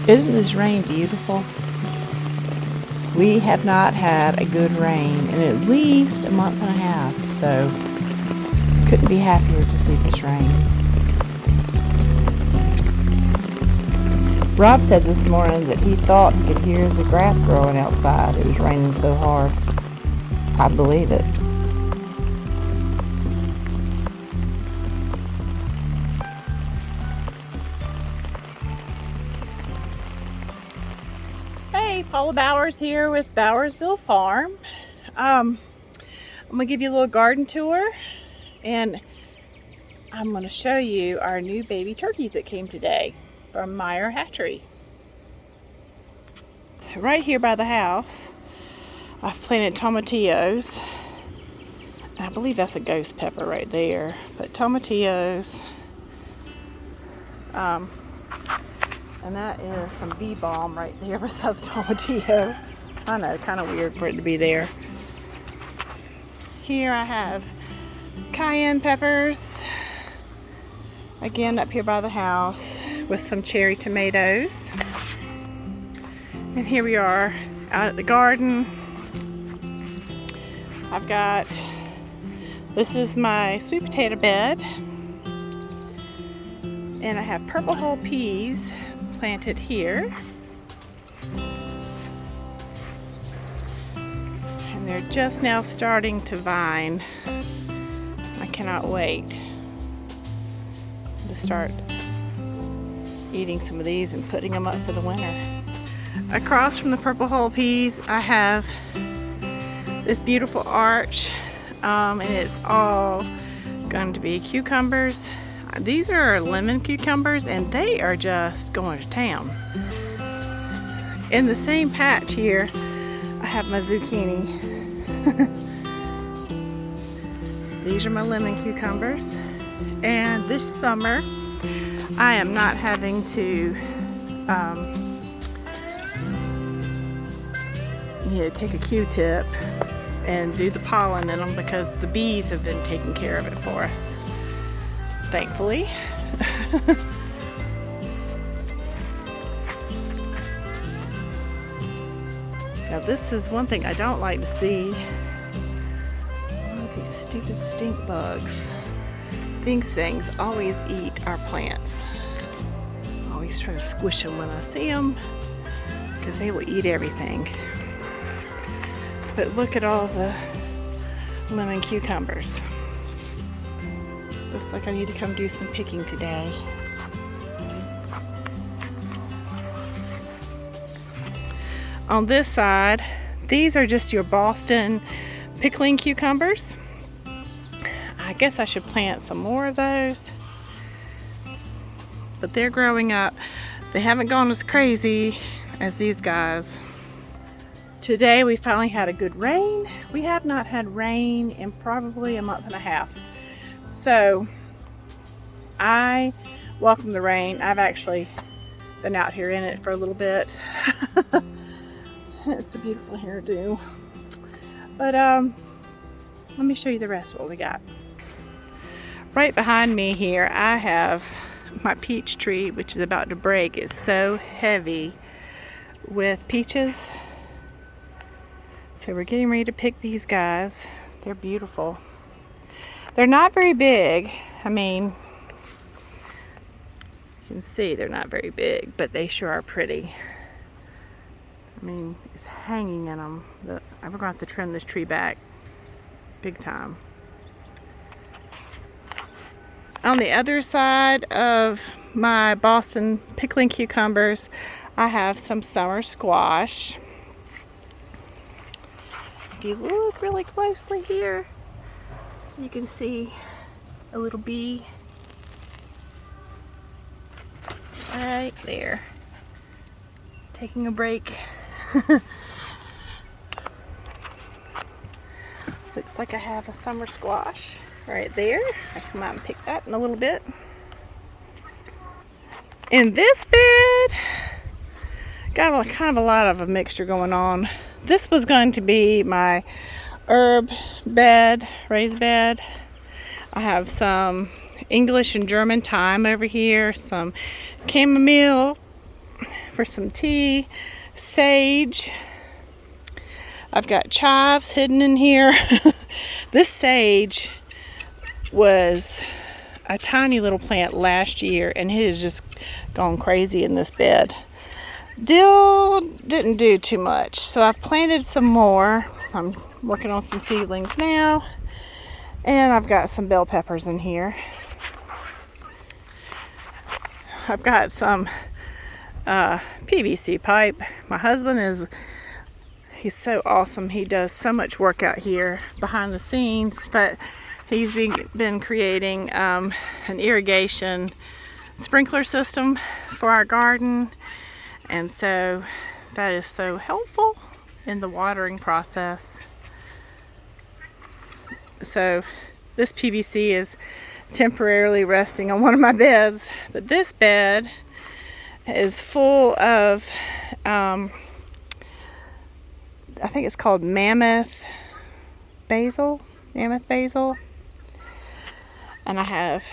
Isn't this rain beautiful? We have not had a good rain in at least a month and a half, so couldn't be happier to see this rain. Rob said this morning that he thought he could hear the grass growing outside. It was raining so hard. I believe it. Hey, Paula Bowers here with Bowersville Farm. I'm going to give you a little garden tour, and I'm going to show you our new baby turkeys that came today from Meyer Hatchery. Right here by the house, I've planted tomatillos. I believe that's a ghost pepper right there, but tomatillos. And that is some bee balm right there beside the tomatillo. I know, kind of weird for it to be there. Here I have cayenne peppers, again up here by the house, with some cherry tomatoes. And here we are out at the garden. I've got, this is my sweet potato bed, and I have purple hull peas planted here, and they're just now starting to vine. I cannot wait to start eating some of these and putting them up for the winter. Across from the purple hull peas, I have this beautiful arch, and it's all going to be cucumbers. These are lemon cucumbers, and they are just going to town. In the same patch here, I have my zucchini. These are my lemon cucumbers. And this summer, I am not having to take a Q-tip and do the pollen in them, because the bees have been taking care of it for us, thankfully. Now this is one thing I don't like to see. Oh, these stupid stink bugs. These things always eat our plants. I always try to squish them when I see them, because they will eat everything. But look at all the lemon cucumbers. Looks like I need to come do some picking today. On this side, these are just your Boston pickling cucumbers. I guess I should plant some more of those, but they're growing up. They haven't gone as crazy as these guys. Today we finally had a good rain. We have not had rain in probably a month and a half. So I welcome the rain. I've actually been out here in it for a little bit. It's a beautiful hairdo. But let me show you the rest of what we got. Right behind me here, I have my peach tree, which is about to break. It's so heavy with peaches. So we're getting ready to pick these guys. They're beautiful. They're not very big. I mean, you can see they're not very big, but they sure are pretty. I mean, it's hanging in them. I'm going to have to trim this tree back big time. On the other side of my Boston pickling cucumbers, I have some summer squash. If you look really closely here, you can see a little bee right there, taking a break. Looks like I have a summer squash right there. I'll come out and pick that in a little bit. In this bed, got kind of a lot of a mixture going on. This was going to be my herb bed, raised bed. I have some English and German thyme over here, some chamomile, for some tea, sage. I've got chives hidden in here. This sage was a tiny little plant last year, and it has just gone crazy in this bed. Dill didn't do too much, so I've planted some more. I'm working on some seedlings now, and I've got some bell peppers in here. I've got some PVC pipe. My husband he's so awesome. He does so much work out here behind the scenes, but he's been creating an irrigation sprinkler system for our garden, and so that is so helpful in the watering process. So this PVC is temporarily resting on one of my beds, but this bed is full of I think it's called mammoth basil, and I have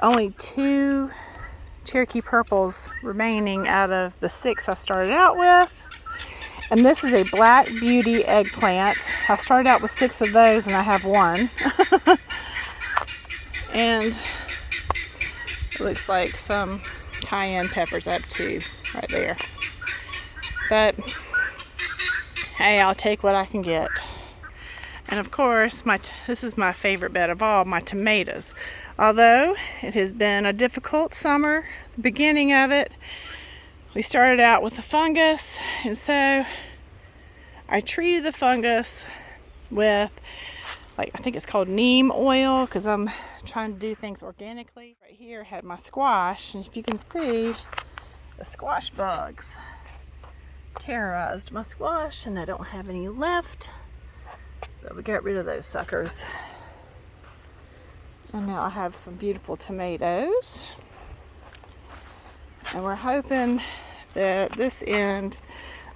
only 2 Cherokee purples remaining out of the 6 I started out with. And this is a Black Beauty eggplant. I started out with 6 of those, and I have 1. And it looks like some cayenne peppers. I have 2 right there. But hey, I'll take what I can get. And of course, this is my favorite bed of all, my tomatoes. Although it has been a difficult summer, the beginning of it, we started out with the fungus, and so I treated the fungus with, I think it's called neem oil, because I'm trying to do things organically. Right here I had my squash, and if you can see, the squash bugs terrorized my squash, and I don't have any left. So we got rid of those suckers. And now I have some beautiful tomatoes. And we're hoping that this end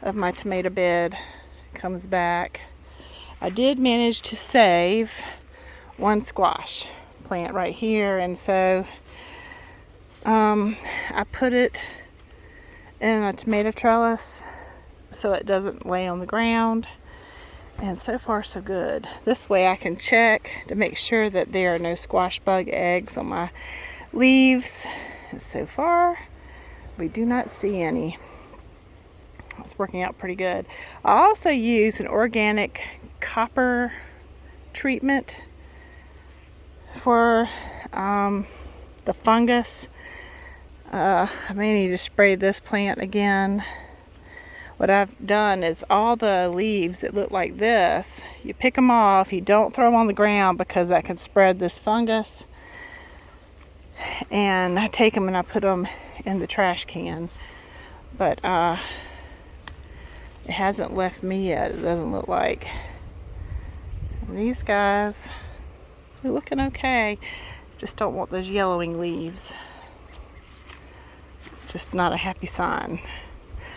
of my tomato bed comes back. I did manage to save 1 squash plant right here, and so I put it in a tomato trellis so it doesn't lay on the ground. And so far so good. This way I can check to make sure that there are no squash bug eggs on my leaves. And so far we do not see any. It's working out pretty good. I also use an organic copper treatment for the fungus. I may need to spray this plant again. What I've done is all the leaves that look like this, you pick them off, you don't throw them on the ground because that can spread this fungus. And I take them and I put them in the trash can. But it hasn't left me yet, it doesn't look like. And these guys, they're looking okay. Just don't want those yellowing leaves. Just not a happy sign.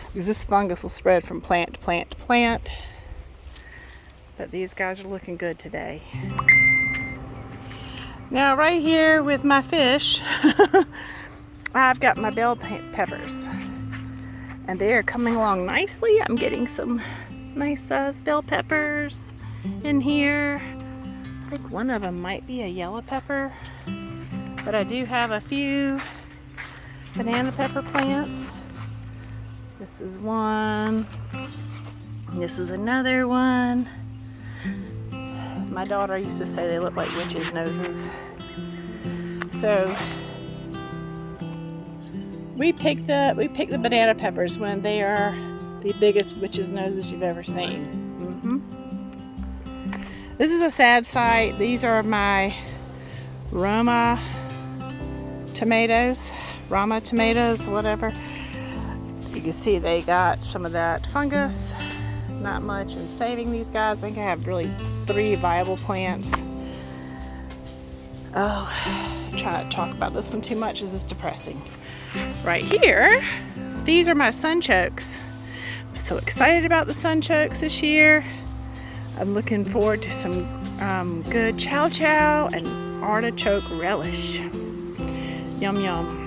Because this fungus will spread from plant to plant to plant. But these guys are looking good today. Now right here with my fish, I've got my bell peppers. And they are coming along nicely. I'm getting some nice sized bell peppers in here. I think one of them might be a yellow pepper. But I do have a few banana pepper plants. This is one. This is another one. My daughter used to say they look like witches' noses. So we pick the banana peppers when they are the biggest witches' noses you've ever seen. This is a sad sight. These are my Rama tomatoes, whatever. You can see they got some of that fungus. Not much in saving these guys. I think I have really 3 viable plants. Oh, I'm trying not to talk about this one too much. This is depressing. Right here, these are my sunchokes. I'm so excited about the sunchokes this year. I'm looking forward to some good chow chow and artichoke relish. Yum yum.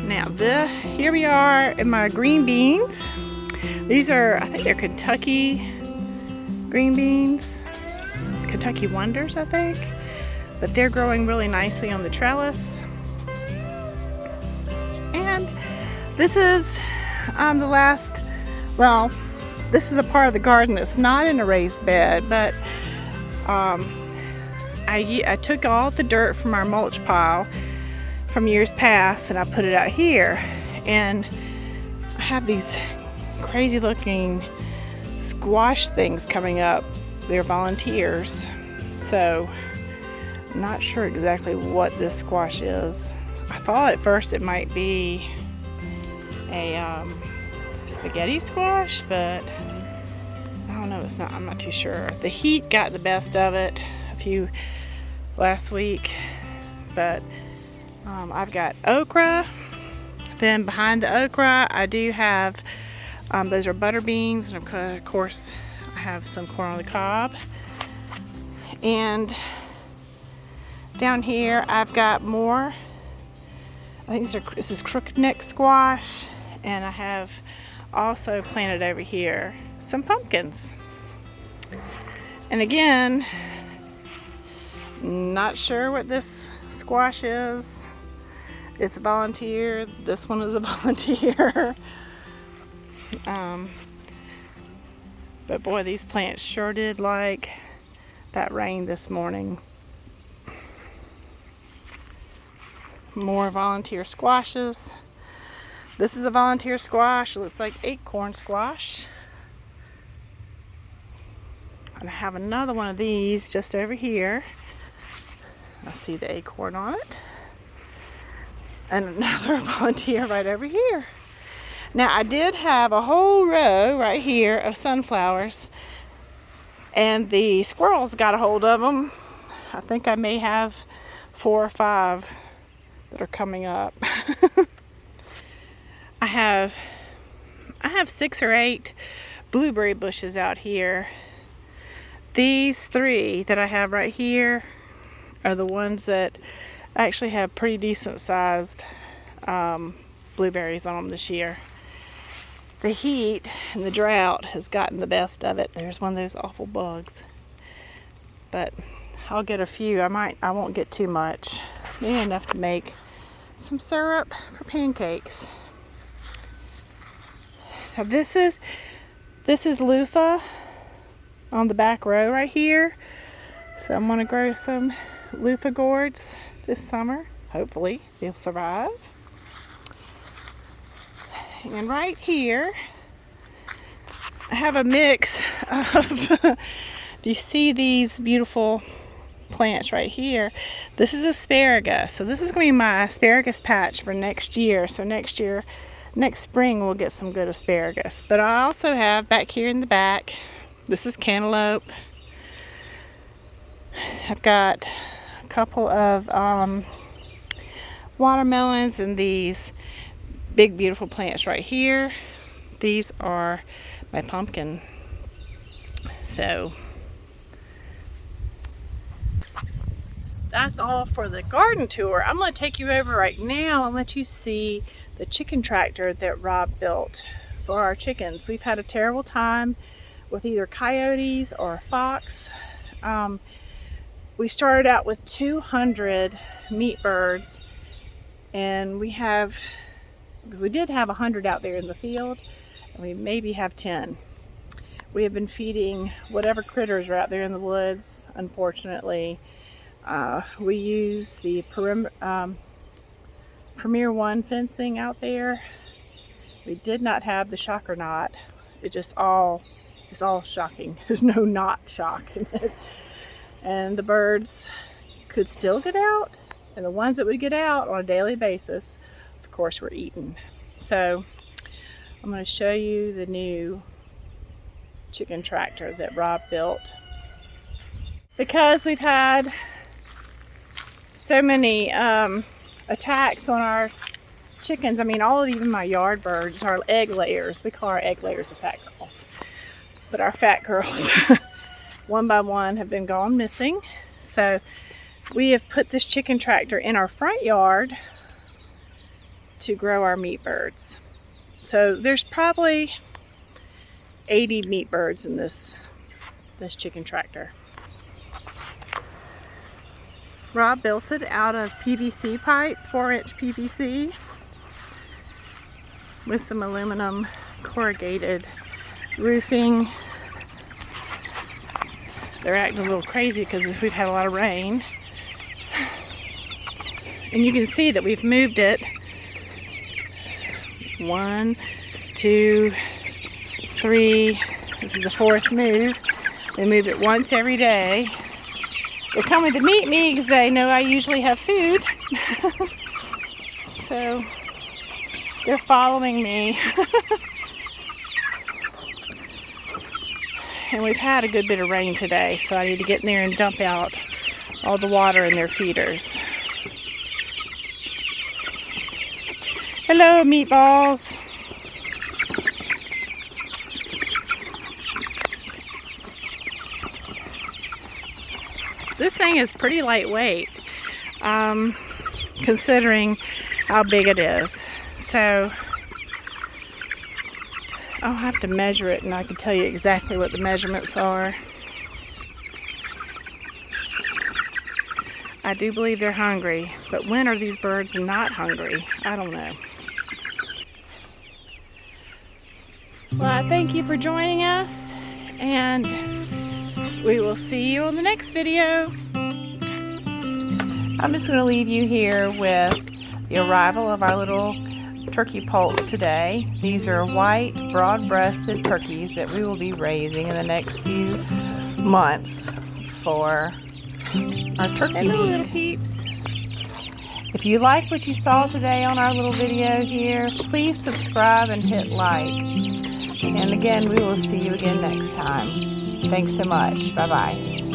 Now here we are in my green beans. These are, I think they're Kentucky green beans. Kentucky Wonders, I think. But they're growing really nicely on the trellis. And this is the last, well, this is a part of the garden that's not in a raised bed, but I took all the dirt from our mulch pile from years past and I put it out here. And I have these crazy looking squash things coming up. They're volunteers. So I'm not sure exactly what this squash is. I thought at first it might be a spaghetti squash, but I don't know, it's not, I'm not too sure. The heat got the best of it last week, but I've got okra. Then behind the okra I do have those are butter beans, and of course I have some corn on the cob. And down here I've got more, I think this is crooked neck squash, and I have also planted over here some pumpkins. And again, not sure what this squash is. It's a volunteer. This one is a volunteer. But boy, these plants sure did like that rain this morning. More volunteer squashes. This is a volunteer squash. It looks like acorn squash. And I have another one of these just over here. I see the acorn on it. And another volunteer right over here. Now I did have a whole row right here of sunflowers, and the squirrels got a hold of them. I think I may have 4 or 5 that are coming up. I have 6 or 8 blueberry bushes out here. These 3 that I have right here are the ones that actually have pretty decent sized blueberries on them this year. The heat and the drought has gotten the best of it. There's one of those awful bugs. But I'll get a few. I won't get too much. Maybe enough to make some syrup for pancakes. Now this is loofah on the back row right here. So I'm gonna grow some loofah gourds this summer. Hopefully they'll survive. And right here I have a mix of do you see these beautiful plants right here? This is asparagus. So this is going to be my asparagus patch for next year. So next spring we'll get some good asparagus. But I also have back here in the back, this is cantaloupe. I've got a couple of watermelons and these big beautiful plants right here. These are my pumpkin. So that's all for the garden tour. I'm going to take you over right now and let you see the chicken tractor that Rob built for our chickens. We've had a terrible time with either coyotes or a fox. We started out with 200 meat birds, and because we did have 100 out there in the field, and we maybe have 10. We have been feeding whatever critters are out there in the woods, unfortunately. We use the Premier One fencing out there. We did not have the shocker knot. It's all shocking. There's no knot shock in it. And the birds could still get out, and the ones that would get out on a daily basis, of course, were eaten. So I'm going to show you the new chicken tractor that Rob built. Because we've had so many attacks on our chickens, I mean even my yard birds, our egg layers, we call our egg layers the fat girls, but our fat girls one by one have been gone missing. So we have put this chicken tractor in our front yard to grow our meat birds. So there's probably 80 meat birds in this chicken tractor. Rob built it out of PVC pipe, 4-inch PVC, with some aluminum corrugated roofing. They're acting a little crazy because we've had a lot of rain. And you can see that we've moved it 1, 2, 3. This is the 4th move. We move it once every day. They're coming to meet me because they know I usually have food. So they're following me. And we've had a good bit of rain today, so I need to get in there and dump out all the water in their feeders. Hello, meatballs. This thing is pretty lightweight, considering how big it is. So I'll have to measure it and I can tell you exactly what the measurements are. I do believe they're hungry, but when are these birds not hungry? I don't know. Well, I thank you for joining us, and we will see you on the next video. I'm just going to leave you here with the arrival of our little turkey poults today. These are white, broad-breasted turkeys that we will be raising in the next few months for our turkey meat. Hello, little peeps. If you like what you saw today on our little video here, please subscribe and hit like. And again, we will see you again next time. Thanks so much. Bye-bye.